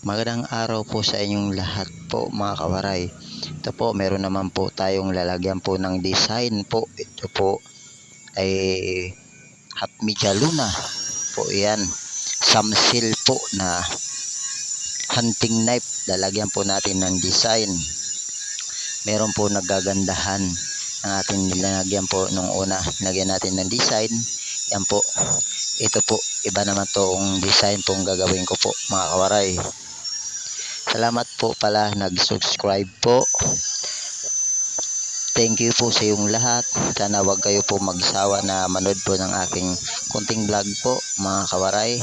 Magandang araw po sa inyong lahat po mga kawaray. Ito po, meron naman po tayong lalagyan po ng design po. Ito po ay half media luna po yan. Samsil po na hunting knife. Lalagyan po natin ng design. Meron po nagagandahan ng ating nilagyan po nung una. Nilagyan natin ng design. Yan po. Ito po, iba naman tong design pong gagawin ko po mga kawaray. Salamat po pala nag-subscribe po. Thank you po sa iyong lahat. Sana wag kayo po magsawa na manood po ng aking kunting vlog po mga kawaray.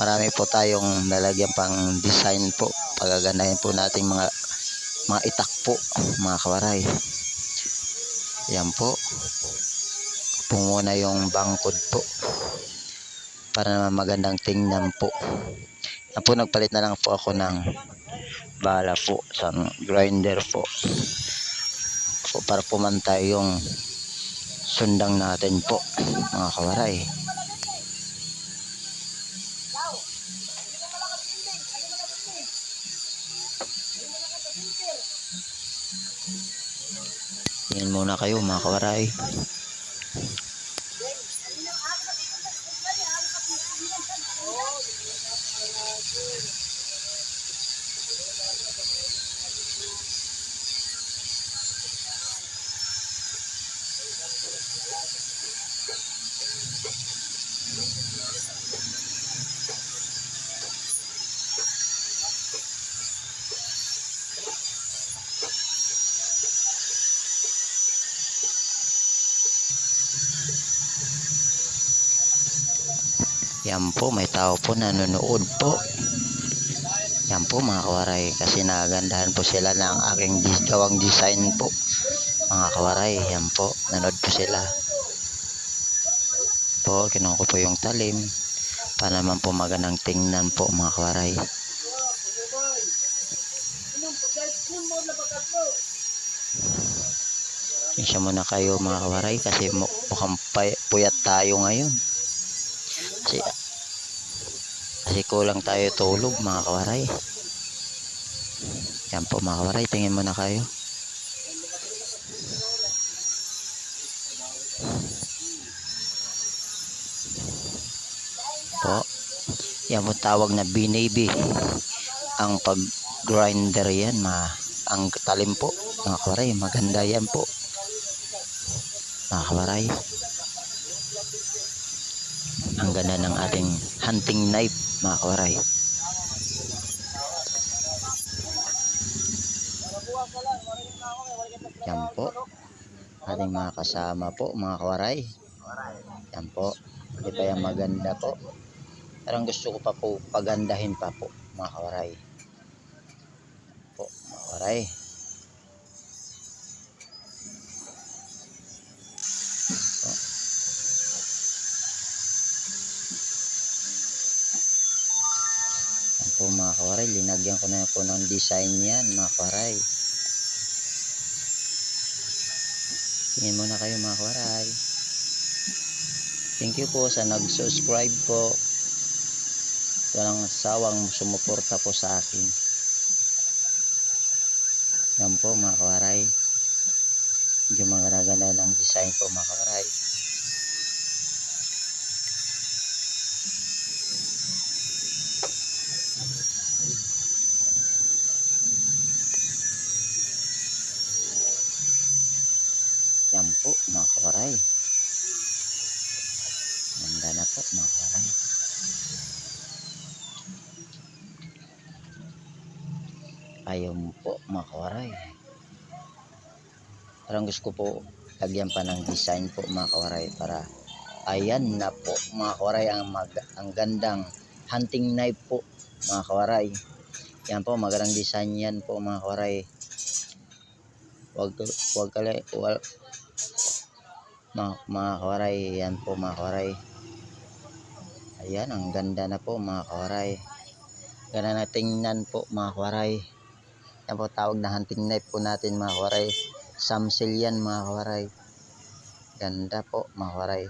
Marami po tayong nalagyan pang design po. Pagagandahin po nating mga itak po mga kawaray. Yan po. Muna yung bangkod po. Para naman magandang tingnan po. Yan po, nagpalit na lang po ako ng bala po sa grinder po. Para pumantay yung sundang natin po mga kawaray. Tingin muna kayo mga kawaray. Yan po, may tao po nanonood po. Yan po mga kawaray, kasi nagandahan po sila ng aking gawang design po mga kawaray. Yan po, nanood po sila po. Kinuha ko po yung talim para naman po magandang tingnan po mga kawaray. Isa muna kayo mga kawaray kasi mukhang puyat tayo ngayon. Kasi kulang tayo tulog mga kawaray. Yan po mga kawaray, tingin muna kayo. Po, yan po tawag na binaby. Ang pag grinder yan, ang talim po mga kawaray, maganda yan po mga kawaray. Ang ganda ng ating hunting knife mga kawaray. Yan po ating mga kasama po mga kawaray. Yan po, hindi pa yan maganda po. Parang gusto ko pa po pagandahin pa po mga kawaray. Po mga kawaray. Po mga kawaray, linagyan ko na po ng design yan mga kawaray. Tingin muna kayo mga kawaray. Thank you po sa nag-subscribe po. Walang sawang sumuporta po sa akin. Yan po mga kawaray. Medyo maganda ng design po mga kawaray. Yan po mga kawaray. Ganda na po mga kawaray. Ayun po mga kawaray. Parang gusto ko po lagyan pa ng design po mga kawaray. Para ayan na po mga kawaray ang gandang hunting knife po mga kawaray. Yan po, magandang design yan po mga kawaray. Mga kawaray, yan po mga kawaray. Ayan, ang ganda na po mga kawaray. Ganda na tingnan po mga kawaray. Yan po tawag na hunting knife po natin mga kawaray. Samsil yan mga kawaray. Ganda po mga kawaray.